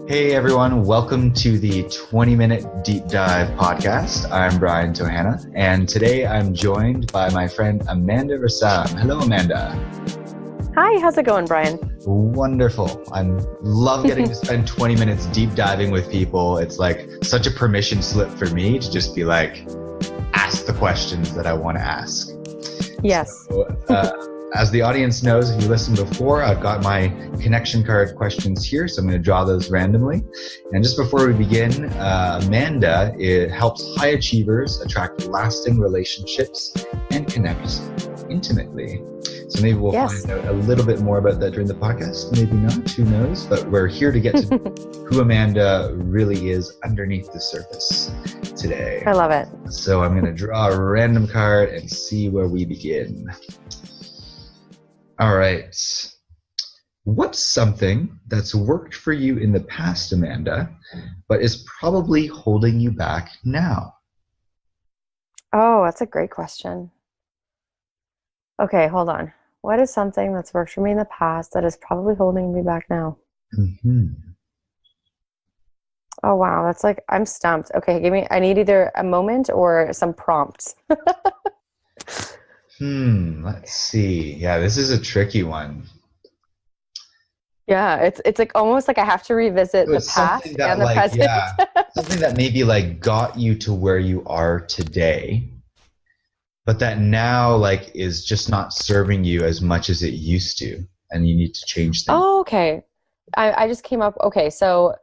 Hey everyone, welcome to the 20-minute deep dive podcast. I'm Brian Tohanna, and today I'm joined by my friend Amanda Rassam. Hello, Amanda. Hi, how's it going, Brian? Wonderful. I love getting to spend 20 minutes deep diving with people. It's like such a permission slip for me to just be like, ask the questions that I want to ask. Yes. So, as the audience knows, if you listened before, I've got my connection card questions here, so I'm going to draw those randomly. And just before we begin, Amanda, it helps high achievers attract lasting relationships and connect intimately. So maybe we'll find out a little bit more about that during the podcast. Maybe not, who knows? But we're here to get to who Amanda really is underneath the surface today. I love it. So I'm going to draw a random card and see where we begin. All right. What's something that's worked for you in the past, Amanda, but is probably holding you back now? Oh, that's a great question. Okay, hold on. What is something that's worked for me in the past that is probably holding me back now? Mm-hmm. Oh, wow. That's like, I'm stumped. Okay, I need either a moment or some prompts. Let's see. Yeah, this is a tricky one. Yeah, it's like almost like I have to revisit the past and the present. Yeah, something that maybe like got you to where you are today, but that now like is just not serving you as much as it used to, and you need to change things. Oh, okay. I just came up. Okay, so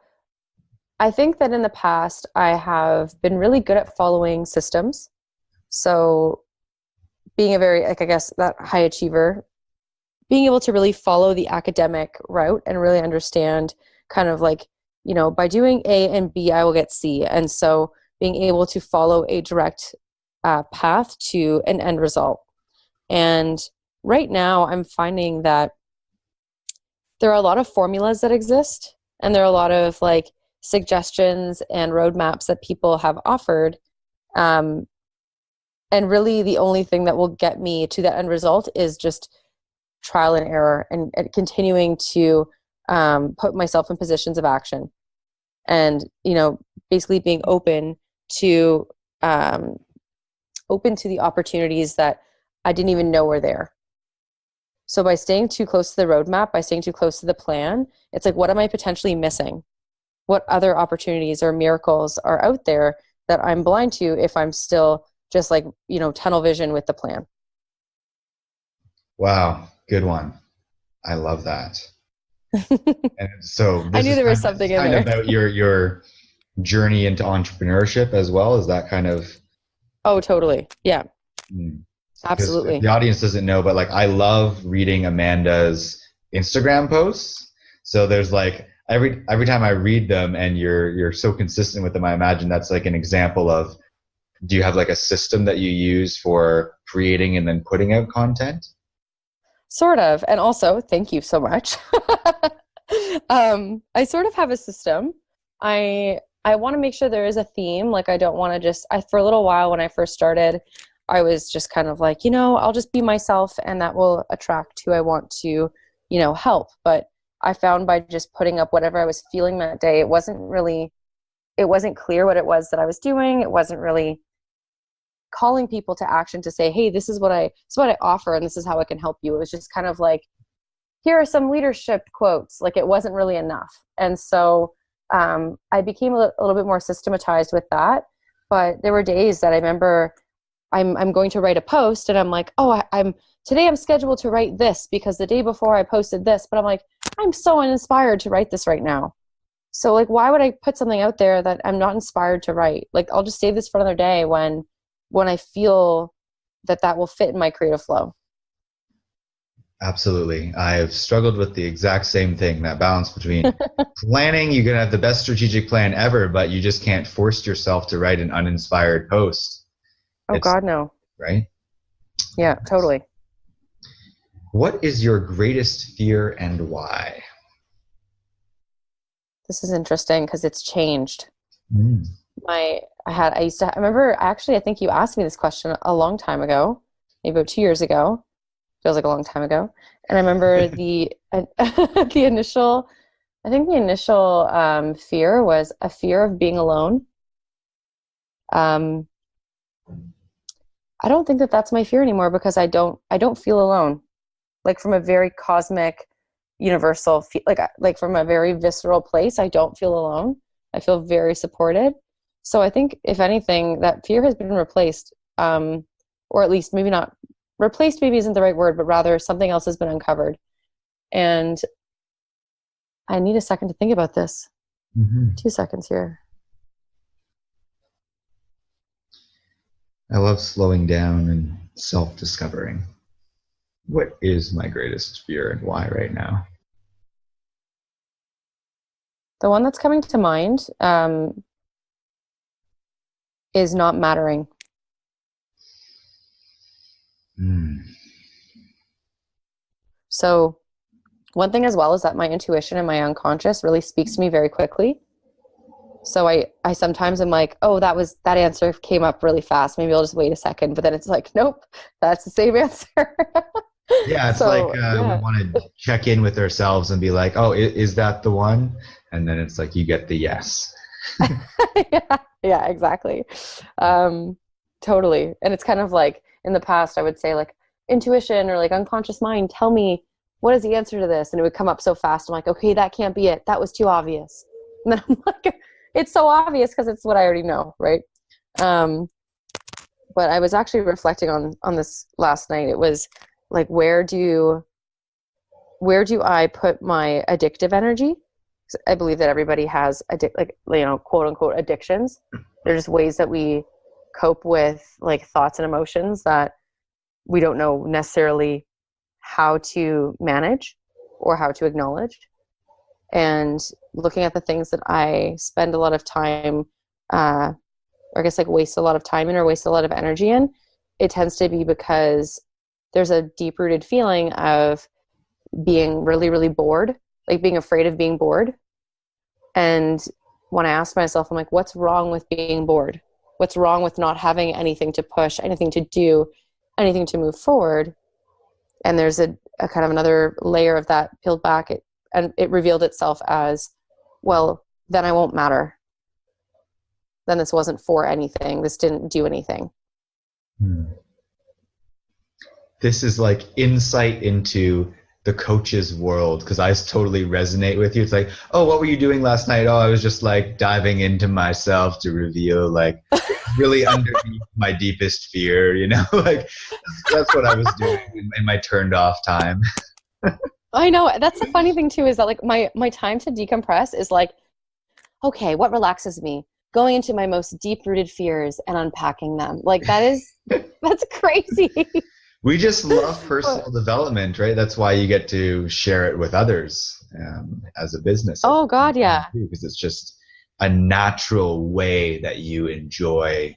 I think that in the past I have been really good at following systems. So being a very, like, I guess, that high achiever, being able to really follow the academic route and really understand kind of like, you know, by doing A and B, I will get C. And so being able to follow a direct path to an end result. And right now I'm finding that there are a lot of formulas that exist, and there are a lot of like suggestions and roadmaps that people have offered. And really the only thing that will get me to that end result is just trial and error and continuing to put myself in positions of action, and, you know, basically being open to the opportunities that I didn't even know were there. So by staying too close to the roadmap, by staying too close to the plan, it's like, what am I potentially missing? What other opportunities or miracles are out there that I'm blind to if I'm still just like, you know, tunnel vision with the plan? Wow, good one. I love that. And so I knew there was something in there. About your journey into entrepreneurship as well. Is that kind of? Oh, totally. Yeah. Absolutely. The audience doesn't know, but like I love reading Amanda's Instagram posts. So there's like every time I read them and you're so consistent with them, I imagine that's like an example of, do you have like a system that you use for creating and then putting out content? Sort of. And also, thank you so much. I sort of have a system. I want to make sure there is a theme. Like, I don't want to just, for a little while when I first started, I was just kind of like, you know, I'll just be myself and that will attract who I want to, you know, help. But I found by just putting up whatever I was feeling that day, it wasn't clear what it was that I was doing. It wasn't really calling people to action to say, hey, this is what I offer and this is how I can help you. It was just kind of like, here are some leadership quotes. Like, it wasn't really enough. And so I became a little bit more systematized with that. But there were days that I remember I'm going to write a post and I'm like, oh, today I'm scheduled to write this because the day before I posted this, but I'm like, I'm so uninspired to write this right now. So like, why would I put something out there that I'm not inspired to write? Like, I'll just save this for another day when I feel that will fit in my creative flow. Absolutely. I have struggled with the exact same thing, that balance between planning. You're going to have the best strategic plan ever, but you just can't force yourself to write an uninspired post. God, no. Right? Yeah, totally. What is your greatest fear and why? This is interesting because it's changed. I think you asked me this question a long time ago, maybe about 2 years ago. Feels like a long time ago. And I remember the initial I think the initial fear was a fear of being alone. Um, I don't think that that's my fear anymore because I don't feel alone. Like from a very cosmic, universal, like from a very visceral place, I don't feel alone. I feel very supported. So I think if anything, that fear has been replaced, or at least maybe not replaced. Maybe isn't the right word, but rather something else has been uncovered. And I need a second to think about this. 2 seconds here. I love slowing down and self-discovering. What is my greatest fear and why right now? The one that's coming to mind is not mattering. So one thing as well is that my intuition and my unconscious really speaks to me very quickly. So I sometimes am like, oh, that answer came up really fast. Maybe I'll just wait a second. But then it's like, nope, that's the same answer. Yeah, it's So, like we yeah. want to check in with ourselves and be like, oh, is that the one? And then it's like you get the yes. Yeah, exactly. Totally. And it's kind of like in the past, I would say like intuition or like unconscious mind, tell me what is the answer to this? And it would come up so fast. I'm like, okay, that can't be it. That was too obvious. And then I'm like, it's so obvious because it's what I already know, right? But I was actually reflecting on this last night. It was like, where do I put my addictive energy? I believe that everybody has quote unquote addictions. They're just ways that we cope with like thoughts and emotions that we don't know necessarily how to manage or how to acknowledge. And looking at the things that I spend a lot of time, or I guess like waste a lot of time in or waste a lot of energy in, it tends to be because there's a deep-rooted feeling of being really, really bored, like being afraid of being bored. And when I asked myself, I'm like, what's wrong with being bored? What's wrong with not having anything to push, anything to do, anything to move forward? And there's a kind of another layer of that peeled back, and it revealed itself as, well, then I won't matter. Then this wasn't for anything. This didn't do anything. This is like insight into the coach's world, because I totally resonate with you. It's like, oh, what were you doing last night? Oh, I was just like diving into myself to reveal like really underneath my deepest fear, like that's what I was doing in my turned off time. I know. That's the funny thing too, is that like my time to decompress is like, okay, what relaxes me? Going into my most deep-rooted fears and unpacking them. Like that's crazy. We just love personal development, right? That's why you get to share it with others as a business. Oh God, yeah. Because it's just a natural way that you enjoy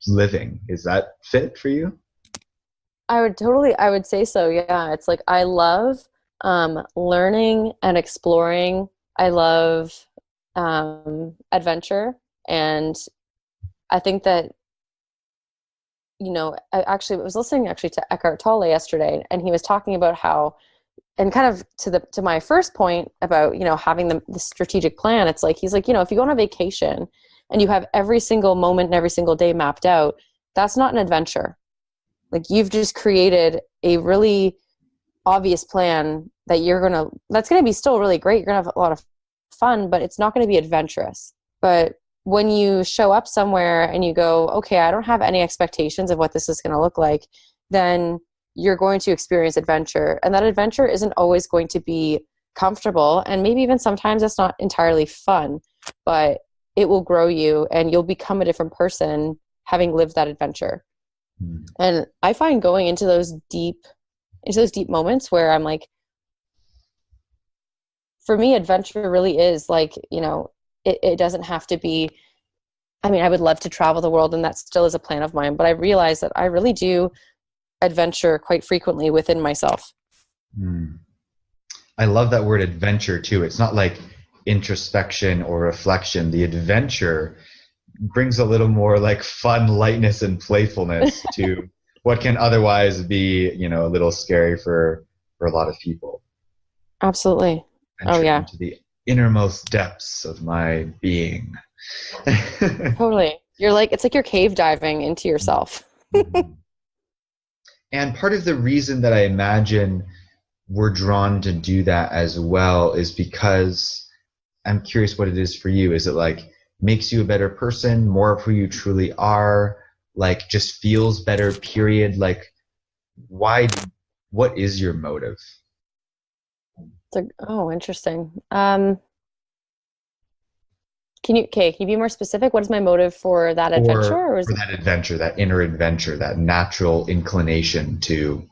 living. Is that fit for you? I would say so. Yeah. It's like, I love learning and exploring. I love adventure. And I think that, I was listening to Eckhart Tolle yesterday, and he was talking about how, and kind of to my first point about, having the strategic plan, it's like, he's like, if you go on a vacation and you have every single moment and every single day mapped out, that's not an adventure. Like, you've just created a really obvious plan that's going to be still really great. You're going to have a lot of fun, but it's not going to be adventurous. But when you show up somewhere and you go, okay, I don't have any expectations of what this is going to look like, then you're going to experience adventure. And that adventure isn't always going to be comfortable. And maybe even sometimes it's not entirely fun, but it will grow you and you'll become a different person having lived that adventure. And I find going into those deep moments where I'm like, for me, adventure really is like, it doesn't have to be, I would love to travel the world, and that still is a plan of mine, but I realize that I really do adventure quite frequently within myself. I love that word adventure too. It's not like introspection or reflection. The adventure brings a little more like fun, lightness, and playfulness to what can otherwise be, a little scary for a lot of people. Absolutely. Oh venture yeah, into the innermost depths of my being. totally. You're like, it's like you're cave diving into yourself. Mhm. And part of the reason that I imagine we're drawn to do that as well is because I'm curious what it is for you. Is it like makes you a better person, more of who you truly are, like just feels better, period? Like why, what is your motive? It's like, oh, interesting. Can you be more specific? What is my motive for that adventure? Or is For it, that adventure, that inner adventure, that natural inclination to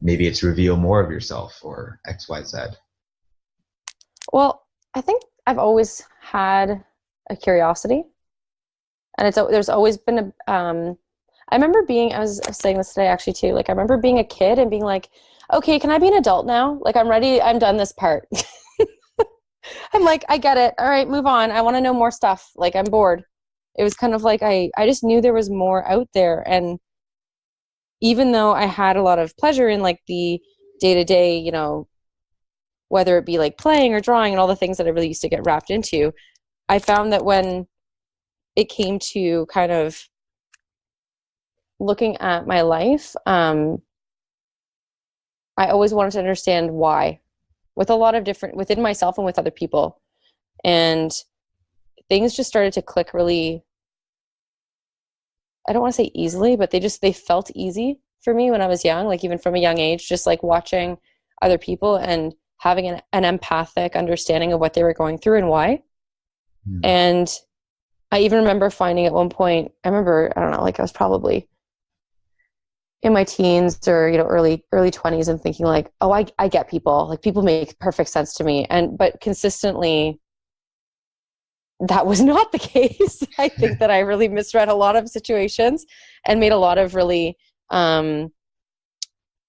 maybe it's reveal more of yourself or XYZ. well, I think I've always had a curiosity, and there's always been I remember I was saying this today actually too. Like I remember being a kid and being like, okay, can I be an adult now? Like I'm ready. I'm done this part. I'm like, I get it. All right, move on. I want to know more stuff. Like I'm bored. It was kind of like I just knew there was more out there. And even though I had a lot of pleasure in like the day to day, whether it be like playing or drawing and all the things that I really used to get wrapped into, I found that when it came to kind of looking at my life, I always wanted to understand why with a lot of different within myself and with other people. And things just started to click really, I don't want to say easily, but they felt easy for me when I was young, like even from a young age, just like watching other people and having an empathic understanding of what they were going through and why. Mm. And I even remember finding at one point, I don't know, like I was probably in my teens or, early 20s and thinking like, oh, I get people, like people make perfect sense to me. But consistently that was not the case. I think that I really misread a lot of situations and made a lot of really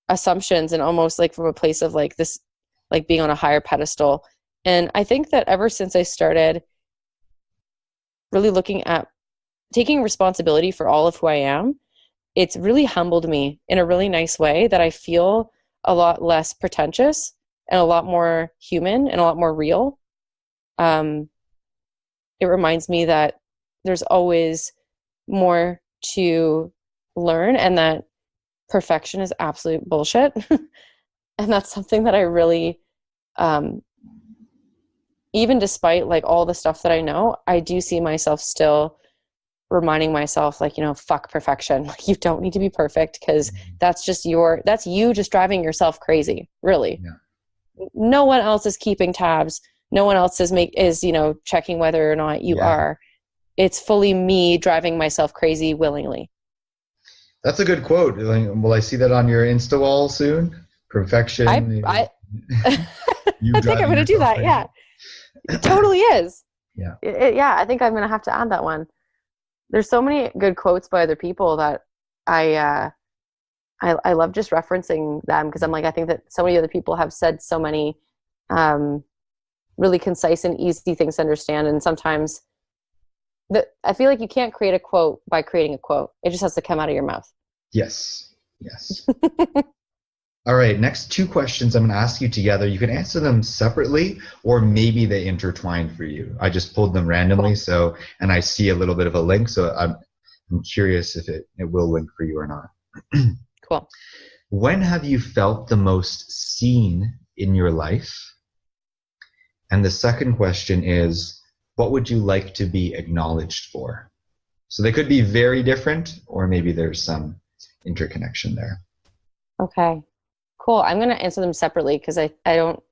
assumptions and almost like from a place of like this, like being on a higher pedestal. And I think that ever since I started really looking at taking responsibility for all of who I am, it's really humbled me in a really nice way that I feel a lot less pretentious and a lot more human and a lot more real. It reminds me that there's always more to learn and that perfection is absolute bullshit. And that's something that I really, even despite like all the stuff that I know, I do see myself still reminding myself like, fuck perfection. Like you don't need to be perfect because that's you just driving yourself crazy, really. Yeah. No one else is keeping tabs. No one else is checking whether or not you are. It's fully me driving myself crazy willingly. That's a good quote. Will I see that on your Insta wall soon? Perfection. I You I think I'm driving going to do yourself that. crazy. Yeah, it totally is. Yeah. Yeah, I think I'm going to have to add that one. There's so many good quotes by other people that I love just referencing them because I'm like, I think that so many other people have said so many really concise and easy things to understand. And sometimes I feel like you can't create a quote by creating a quote. It just has to come out of your mouth. Yes. Yes. All right. Next two questions I'm going to ask you together. You can answer them separately or maybe they intertwine for you. I just pulled them randomly. Cool. And I see a little bit of a link. So I'm curious if it will link for you or not. Cool. When have you felt the most seen in your life? And the second question is, what would you like to be acknowledged for? So they could be very different, or maybe there's some interconnection there. Okay. Cool. I'm going to answer them separately because I don't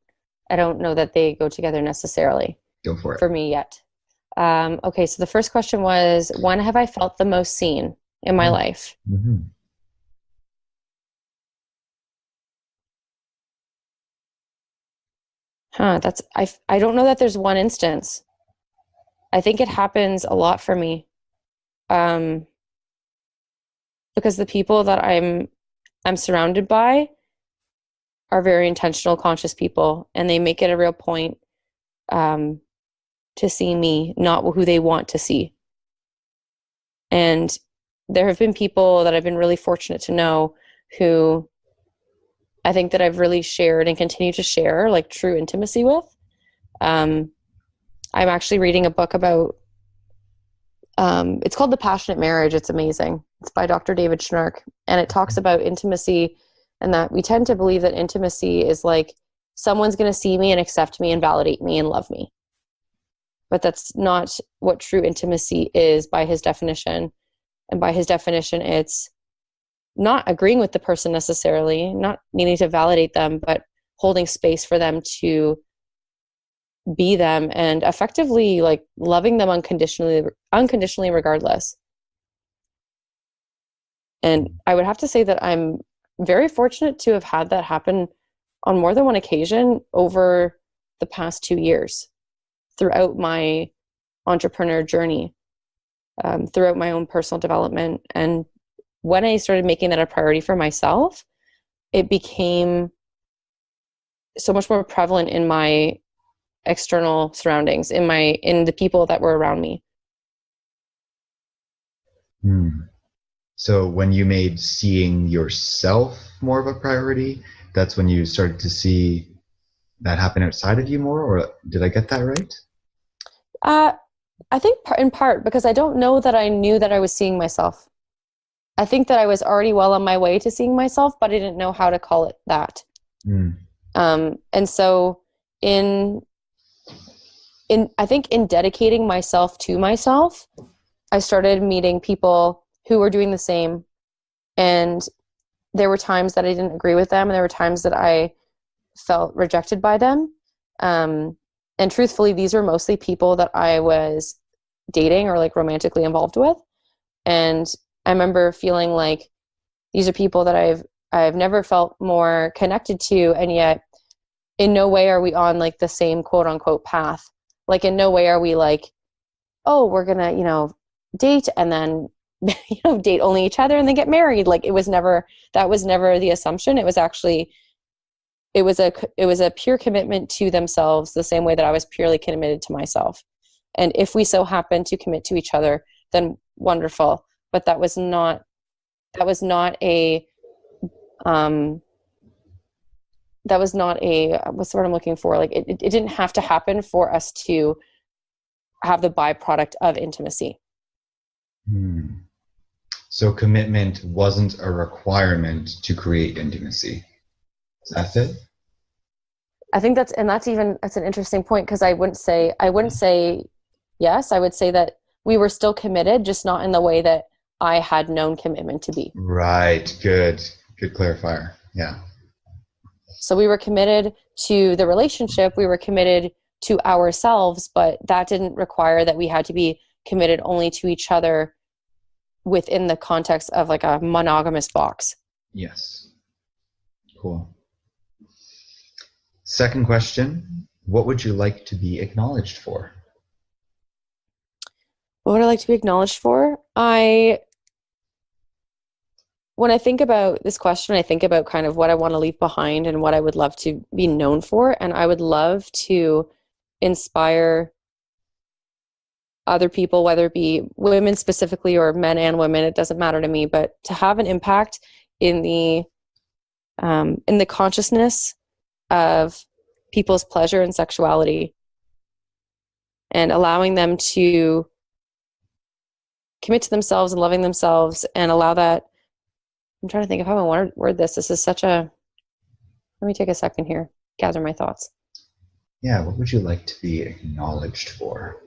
know that they go together necessarily. Go for it. For me yet. Okay. So the first question was, when have I felt the most seen in my life? Mm-hmm. I don't know that there's one instance. I think it happens a lot for me. Because the people that I'm surrounded by are very intentional, conscious people, and they make it a real point to see me, not who they want to see. And there have been people that I've been really fortunate to know who I think that I've really shared and continue to share like true intimacy with. I'm actually reading a book about, it's called The Passionate Marriage. It's amazing. It's by Dr. David Schnark. And it talks about intimacy, and that we tend to believe that intimacy is like someone's going to see me and accept me and validate me and love me. But that's not what true intimacy is by his definition. And by his definition, it's not agreeing with the person necessarily, not needing to validate them, but holding space for them to be them and effectively like loving them unconditionally regardless. And I would have to say that I'm very fortunate to have had that happen on more than one occasion over the past 2 years throughout my entrepreneur journey, throughout my own personal development. And when I started making that a priority for myself, it became so much more prevalent in my external surroundings, in the people that were around me. So when you made seeing yourself more of a priority, that's when you started to see that happen outside of you more, or did I get that right? I think in part because I don't know that I knew that I was seeing myself. I think that I was already well on my way to seeing myself, but I didn't know how to call it that. And so I think in dedicating myself to myself, I started meeting people who were doing the same. And there were times that I didn't agree with them, and there were times that I felt rejected by them. And truthfully, these were mostly people that I was dating or like romantically involved with. And I remember feeling like these are people that I've never felt more connected to, and yet in no way are we on like the same quote unquote path. Like in no way are we like, oh, we're gonna, date and then date only each other and then get married. Like that was never the assumption. It was actually, it was a pure commitment to themselves, the same way that I was purely committed to myself. And if we so happen to commit to each other, then wonderful. But that was not a what's the word I'm looking for? Like it didn't have to happen for us to have the byproduct of intimacy. So commitment wasn't a requirement to create intimacy. Is that it? I think that's an interesting point, because I wouldn't say yes. I would say that we were still committed, just not in the way that I had known commitment to be. Right. Good clarifier. Yeah. So we were committed to the relationship. We were committed to ourselves, but that didn't require that we had to be committed only to each other within the context of like a monogamous box. Yes. Cool. Second question, what would you like to be acknowledged for? What would I like to be acknowledged for? When I think about this question, I think about kind of what I want to leave behind and what I would love to be known for. And I would love to inspire other people, whether it be women specifically or men and women, it doesn't matter to me, but to have an impact in the consciousness of people's pleasure and sexuality, and allowing them to commit to themselves and loving themselves, and allow that. I'm trying to think of how I want to word this. This is let me take a second here, gather my thoughts. Yeah, what would you like to be acknowledged for?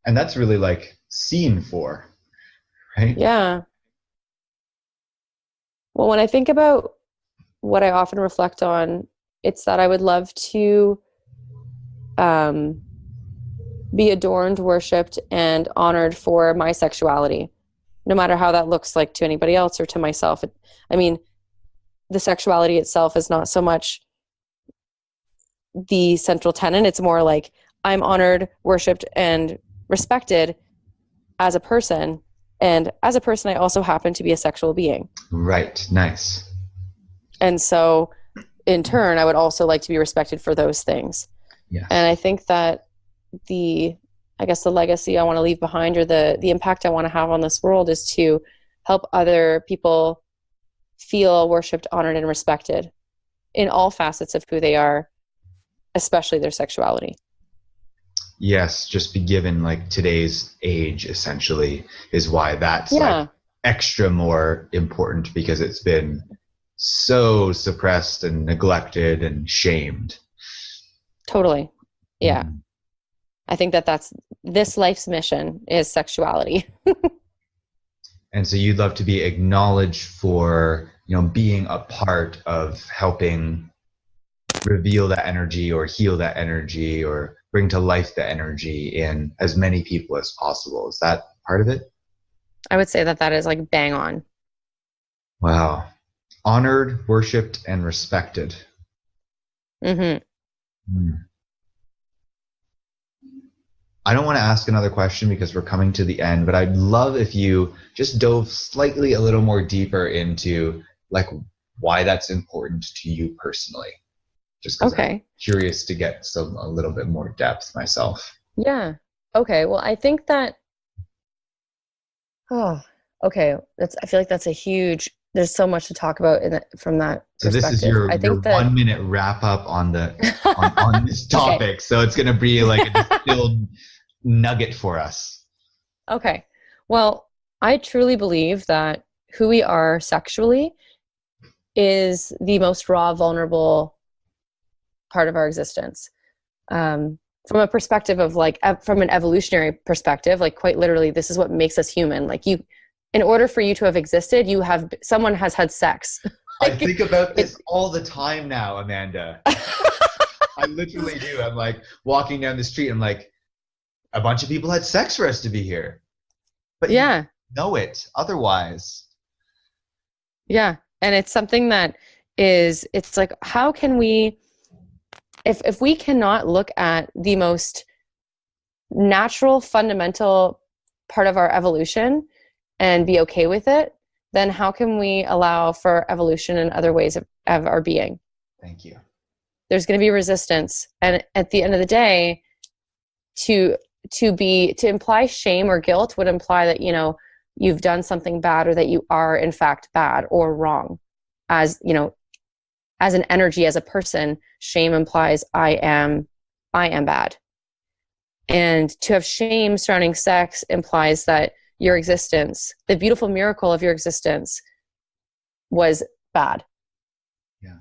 And that's really like seen for, right? Yeah. Well, when I think about what I often reflect on, it's that I would love to be adorned, worshipped, and honored for my sexuality, no matter how that looks like to anybody else or to myself. The sexuality itself is not so much the central tenet. It's more like I'm honored, worshipped, and respected as a person. And as a person, I also happen to be a sexual being. Right. Nice. And so in turn, I would also like to be respected for those things. Yes. And I think that the legacy I want to leave behind, or the impact I want to have on this world, is to help other people feel worshipped, honored, and respected in all facets of who they are. especially their sexuality. Yes, just be given like today's age essentially is why that's like extra more important, because it's been so suppressed and neglected and shamed. Totally. Yeah. I think that's this life's mission is sexuality. And so you'd love to be acknowledged for, being a part of helping reveal that energy or heal that energy or bring to life the energy in as many people as possible. Is that part of it? I would say that is like bang on. Wow. Honored, worshipped, and respected. I don't want to ask another question because we're coming to the end, but I'd love if you just dove slightly a little more deeper into like why that's important to you personally. Just because I'm curious to get a little bit more depth myself. Yeah. Okay. Well, I think that, I feel like that's a huge, there's so much to talk about from that perspective. So this is your 1 minute wrap up on on this topic. Okay. So it's going to be like a distilled nugget for us. Okay. Well, I truly believe that who we are sexually is the most raw, vulnerable part of our existence. From a perspective of like, from an evolutionary perspective, like quite literally, this is what makes us human. Like in order for you to have existed, someone has had sex. I think about this all the time now, Amanda. I literally do. I'm like walking down the street. I'm like, a bunch of people had sex for us to be here. But you know it otherwise. Yeah. And it's something that it's like, how can we, if we cannot look at the most natural, fundamental part of our evolution and be okay with it, then how can we allow for evolution in other ways of our being? Thank you. There's going to be resistance. And at the end of the day, to imply shame or guilt would imply that, you've done something bad or that you are in fact bad or wrong. As an energy, as a person, shame implies I am bad. And to have shame surrounding sex implies that your existence, the beautiful miracle of your existence, was bad. Yeah.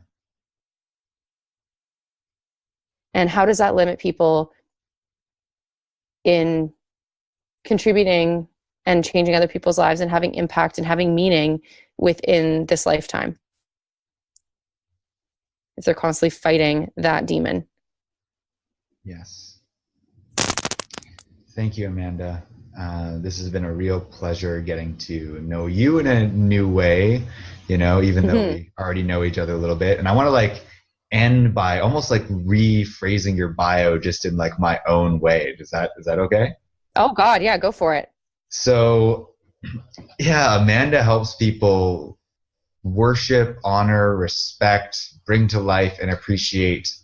And how does that limit people in contributing and changing other people's lives and having impact and having meaning within this lifetime, if they're constantly fighting that demon? Yes. Thank you, Amanda. This has been a real pleasure getting to know you in a new way, even though we already know each other a little bit. And I want to end by almost rephrasing your bio just in my own way. Is that okay? Oh God, yeah, go for it. So yeah, Amanda helps people worship, honor, respect, bring to life, and appreciate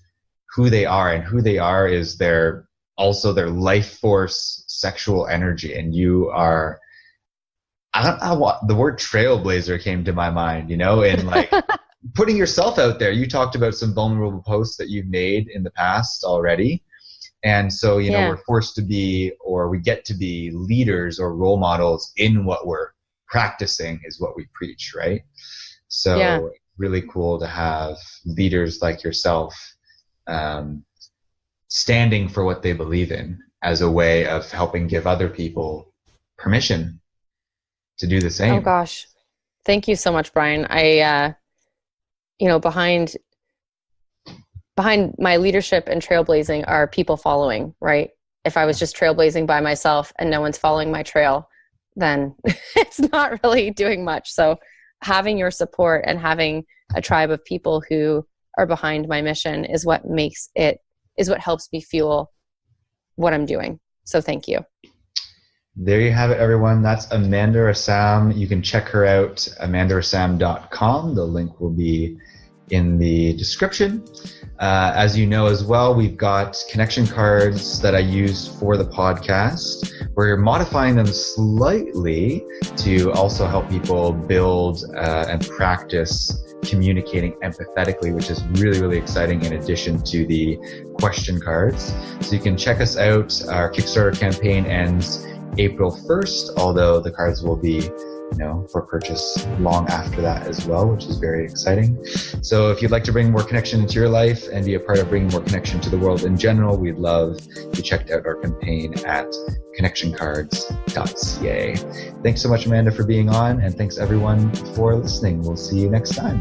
who they are. And who they are is also their life force, sexual energy. And you are, I don't know what the word trailblazer came to my mind, and putting yourself out there. You talked about some vulnerable posts that you've made in the past already. And so, we're forced to be, or we get to be leaders or role models in what we're practicing is what we preach, right? So really cool to have leaders like yourself standing for what they believe in as a way of helping give other people permission to do the same. Oh gosh. Thank you so much, Brian. I, behind my leadership and trailblazing are people following, right? If I was just trailblazing by myself and no one's following my trail, then it's not really doing much. So having your support and having a tribe of people who are behind my mission is what helps me fuel what I'm doing. So thank you. There you have it, everyone. That's Amanda Rassam. You can check her out, amandarassam.com. The link will be in the description. As you know as well, we've got connection cards that I use for the podcast. We're modifying them slightly to also help people build and practice communicating empathetically, which is really, really exciting in addition to the question cards. So you can check us out. Our Kickstarter campaign ends April 1st, although the cards will be for purchase long after that as well, which is very exciting. So if you'd like to bring more connection into your life and be a part of bringing more connection to the world in general, we'd love if you checked out our campaign at connectioncards.ca. Thanks so much, Amanda, for being on, and thanks everyone for listening. We'll see you next time.